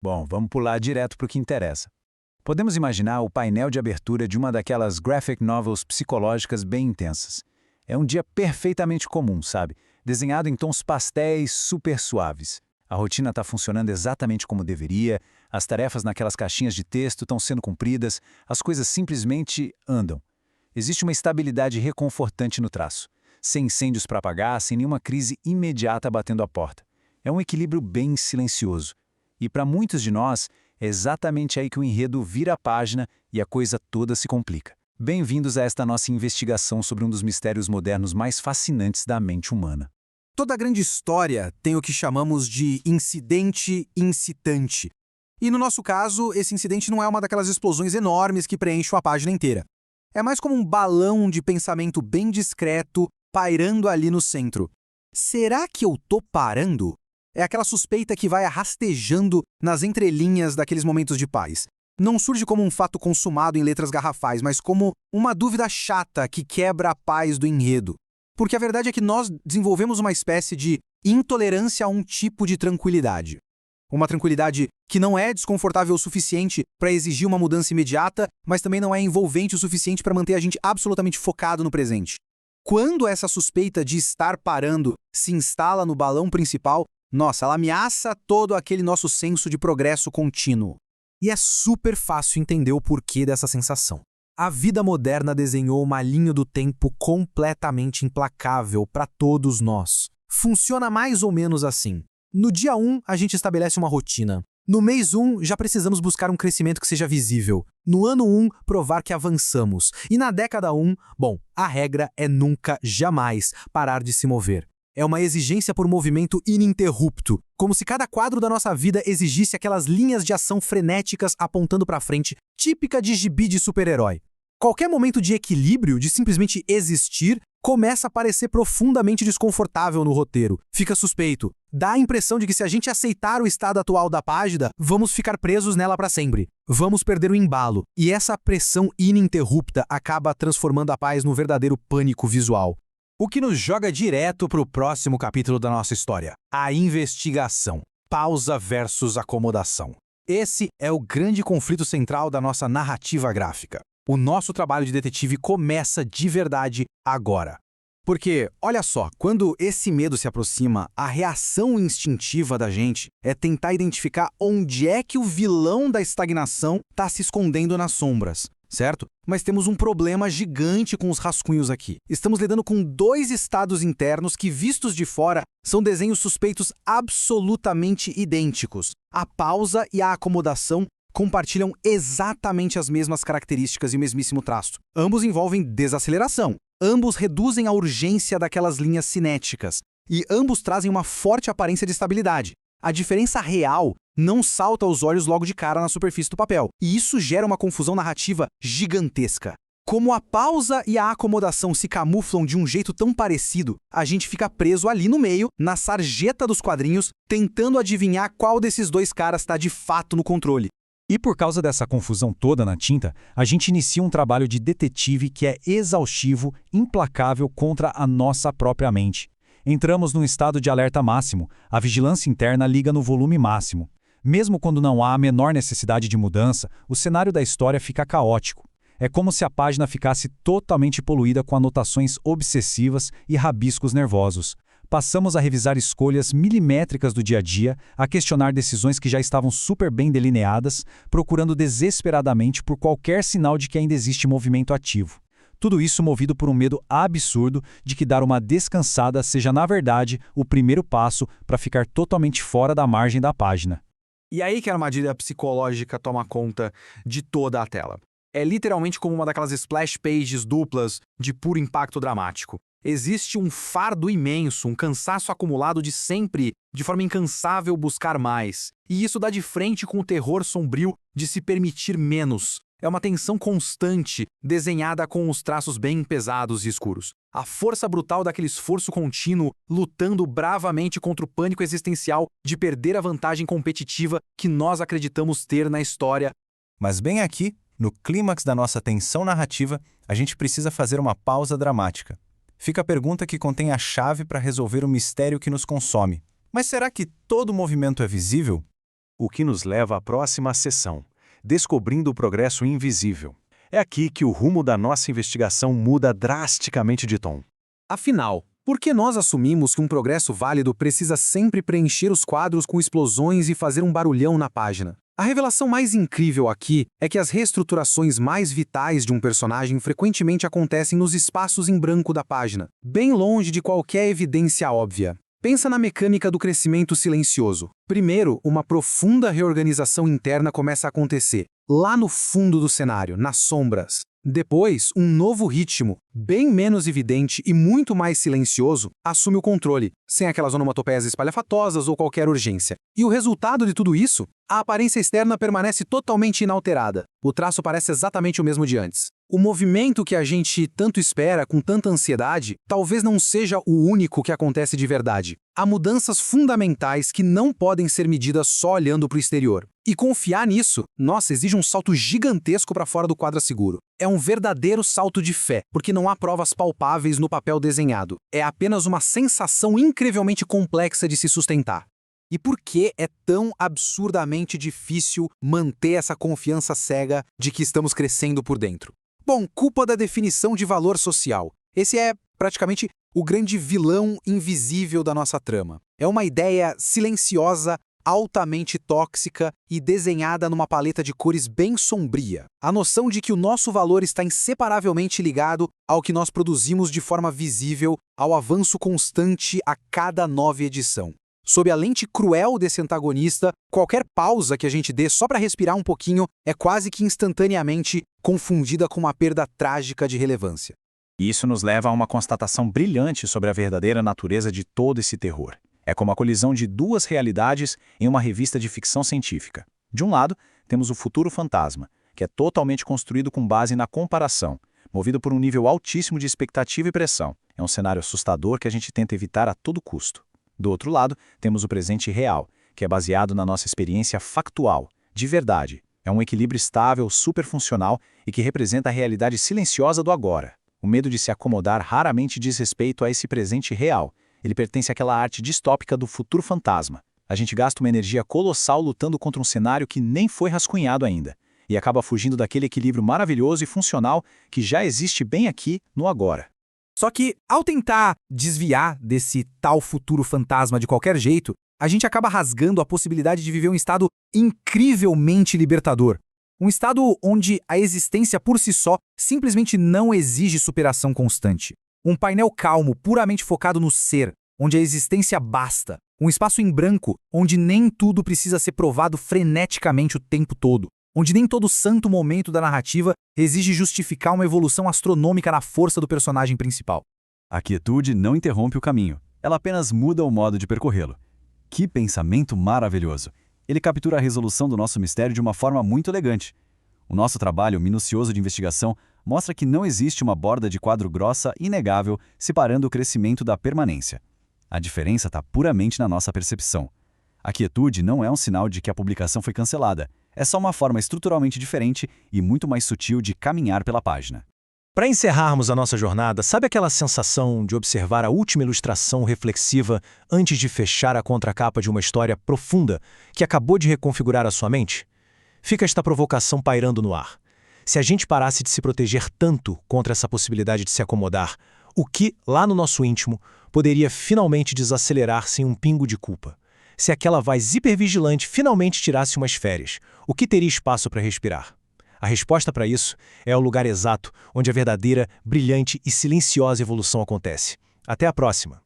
Bom, vamos pular direto para o que interessa. Podemos imaginar o painel de abertura de uma daquelas graphic novels psicológicas bem intensas. É um dia perfeitamente comum, sabe? Desenhado em tons pastéis super suaves. A rotina está funcionando exatamente como deveria, as tarefas naquelas caixinhas de texto estão sendo cumpridas, as coisas simplesmente andam. Existe uma estabilidade reconfortante no traço, sem incêndios para apagar, sem nenhuma crise imediata batendo a porta. É um equilíbrio bem silencioso. E para muitos de nós, é exatamente aí que o enredo vira a página e a coisa toda se complica. Bem-vindos a esta nossa investigação sobre um dos mistérios modernos mais fascinantes da mente humana. Toda grande história tem o que chamamos de incidente incitante. E no nosso caso, esse incidente não é uma daquelas explosões enormes que preenchem a página inteira. É mais como um balão de pensamento bem discreto pairando ali no centro. Será que eu tô parando? É aquela suspeita que vai rastejando nas entrelinhas daqueles momentos de paz. Não surge como um fato consumado em letras garrafais, mas como uma dúvida chata que quebra a paz do enredo. Porque a verdade é que nós desenvolvemos uma espécie de intolerância a um tipo de tranquilidade. Uma tranquilidade que não é desconfortável o suficiente para exigir uma mudança imediata, mas também não é envolvente o suficiente para manter a gente absolutamente focado no presente. Quando essa suspeita de estar parando se instala no balão principal, nossa, ela ameaça todo aquele nosso senso de progresso contínuo. E é super fácil entender o porquê dessa sensação. A vida moderna desenhou uma linha do tempo completamente implacável para todos nós. Funciona mais ou menos assim. No dia 1, a gente estabelece uma rotina. No mês 1, já precisamos buscar um crescimento que seja visível. No ano 1, provar que avançamos. E na década 1, bom, a regra é nunca, jamais parar de se mover. É uma exigência por movimento ininterrupto, como se cada quadro da nossa vida exigisse aquelas linhas de ação frenéticas apontando para frente, típica de gibi de super-herói. Qualquer momento de equilíbrio, de simplesmente existir, começa a parecer profundamente desconfortável no roteiro. Fica suspeito. Dá a impressão de que se a gente aceitar o estado atual da página, vamos ficar presos nela para sempre. Vamos perder o embalo. E essa pressão ininterrupta acaba transformando a paz num verdadeiro pânico visual. O que nos joga direto para o próximo capítulo da nossa história. A investigação. Pausa versus acomodação. Esse é o grande conflito central da nossa narrativa gráfica. O nosso trabalho de detetive começa de verdade agora. Porque, olha só, quando esse medo se aproxima, a reação instintiva da gente é tentar identificar onde é que o vilão da estagnação está se escondendo nas sombras, certo? Mas temos um problema gigante com os rascunhos aqui. Estamos lidando com dois estados internos que, vistos de fora, são desenhos suspeitos absolutamente idênticos. A pausa e a acomodação compartilham exatamente as mesmas características e o mesmíssimo traço. Ambos envolvem desaceleração. Ambos reduzem a urgência daquelas linhas cinéticas. E ambos trazem uma forte aparência de estabilidade. A diferença real não salta aos olhos logo de cara na superfície do papel. E isso gera uma confusão narrativa gigantesca. Como a pausa e a acomodação se camuflam de um jeito tão parecido, a gente fica preso ali no meio, na sarjeta dos quadrinhos, tentando adivinhar qual desses dois caras está de fato no controle. E por causa dessa confusão toda na tinta, a gente inicia um trabalho de detetive que é exaustivo, implacável contra a nossa própria mente. Entramos num estado de alerta máximo, a vigilância interna liga no volume máximo. Mesmo quando não há a menor necessidade de mudança, o cenário da história fica caótico. É como se a página ficasse totalmente poluída com anotações obsessivas e rabiscos nervosos. Passamos a revisar escolhas milimétricas do dia a dia, a questionar decisões que já estavam super bem delineadas, procurando desesperadamente por qualquer sinal de que ainda existe movimento ativo. Tudo isso movido por um medo absurdo de que dar uma descansada seja, na verdade, o primeiro passo para ficar totalmente fora da margem da página. E aí que a armadilha psicológica toma conta de toda a tela. É literalmente como uma daquelas splash pages duplas de puro impacto dramático. Existe um fardo imenso, um cansaço acumulado de sempre, de forma incansável, buscar mais. E isso dá de frente com o terror sombrio de se permitir menos. É uma tensão constante, desenhada com os traços bem pesados e escuros. A força brutal daquele esforço contínuo, lutando bravamente contra o pânico existencial de perder a vantagem competitiva que nós acreditamos ter na história. Mas bem aqui, no clímax da nossa tensão narrativa, a gente precisa fazer uma pausa dramática. Fica a pergunta que contém a chave para resolver o mistério que nos consome. Mas será que todo movimento é visível? O que nos leva à próxima sessão, descobrindo o progresso invisível. É aqui que o rumo da nossa investigação muda drasticamente de tom. Afinal, por que nós assumimos que um progresso válido precisa sempre preencher os quadros com explosões e fazer um barulhão na página? A revelação mais incrível aqui é que as reestruturações mais vitais de um personagem frequentemente acontecem nos espaços em branco da página, bem longe de qualquer evidência óbvia. Pensa na mecânica do crescimento silencioso. Primeiro, uma profunda reorganização interna começa a acontecer, lá no fundo do cenário, nas sombras. Depois, um novo ritmo, bem menos evidente e muito mais silencioso, assume o controle, sem aquelas onomatopeias espalhafatosas ou qualquer urgência. E o resultado de tudo isso? A aparência externa permanece totalmente inalterada. O traço parece exatamente o mesmo de antes. O movimento que a gente tanto espera com tanta ansiedade talvez não seja o único que acontece de verdade. Há mudanças fundamentais que não podem ser medidas só olhando para o exterior. E confiar nisso, nossa, exige um salto gigantesco para fora do quadro seguro. É um verdadeiro salto de fé, porque não há provas palpáveis no papel desenhado. É apenas uma sensação incrivelmente complexa de se sustentar. E por que é tão absurdamente difícil manter essa confiança cega de que estamos crescendo por dentro? Bom, culpa da definição de valor social. Esse é, praticamente, o grande vilão invisível da nossa trama. É uma ideia silenciosa, altamente tóxica e desenhada numa paleta de cores bem sombria. A noção de que o nosso valor está inseparavelmente ligado ao que nós produzimos de forma visível, ao avanço constante a cada nova edição. Sob a lente cruel desse antagonista, qualquer pausa que a gente dê só para respirar um pouquinho é quase que instantaneamente confundida com uma perda trágica de relevância. Isso nos leva a uma constatação brilhante sobre a verdadeira natureza de todo esse terror. É como a colisão de duas realidades em uma revista de ficção científica. De um lado, temos o futuro fantasma, que é totalmente construído com base na comparação, movido por um nível altíssimo de expectativa e pressão. É um cenário assustador que a gente tenta evitar a todo custo. Do outro lado, temos o presente real, que é baseado na nossa experiência factual, de verdade. É um equilíbrio estável, superfuncional e que representa a realidade silenciosa do agora. O medo de se acomodar raramente diz respeito a esse presente real. Ele pertence àquela arte distópica do futuro fantasma. A gente gasta uma energia colossal lutando contra um cenário que nem foi rascunhado ainda, e acaba fugindo daquele equilíbrio maravilhoso e funcional que já existe bem aqui, no agora. Só que, ao tentar desviar desse tal futuro fantasma de qualquer jeito, a gente acaba rasgando a possibilidade de viver um estado incrivelmente libertador. Um estado onde a existência por si só simplesmente não exige superação constante. Um painel calmo, puramente focado no ser, onde a existência basta. Um espaço em branco, onde nem tudo precisa ser provado freneticamente o tempo todo. Onde nem todo santo momento da narrativa exige justificar uma evolução astronômica na força do personagem principal. A quietude não interrompe o caminho, ela apenas muda o modo de percorrê-lo. Que pensamento maravilhoso! Ele captura a resolução do nosso mistério de uma forma muito elegante. O nosso trabalho minucioso de investigação mostra que não existe uma borda de quadro grossa inegável separando o crescimento da permanência. A diferença está puramente na nossa percepção. A quietude não é um sinal de que a publicação foi cancelada, é só uma forma estruturalmente diferente e muito mais sutil de caminhar pela página. Para encerrarmos a nossa jornada, sabe aquela sensação de observar a última ilustração reflexiva antes de fechar a contracapa de uma história profunda que acabou de reconfigurar a sua mente? Fica esta provocação pairando no ar. Se a gente parasse de se proteger tanto contra essa possibilidade de se acomodar, o que, lá no nosso íntimo, poderia finalmente desacelerar sem um pingo de culpa? Se aquela voz hipervigilante finalmente tirasse umas férias, o que teria espaço para respirar? A resposta para isso é o lugar exato onde a verdadeira, brilhante e silenciosa evolução acontece. Até a próxima!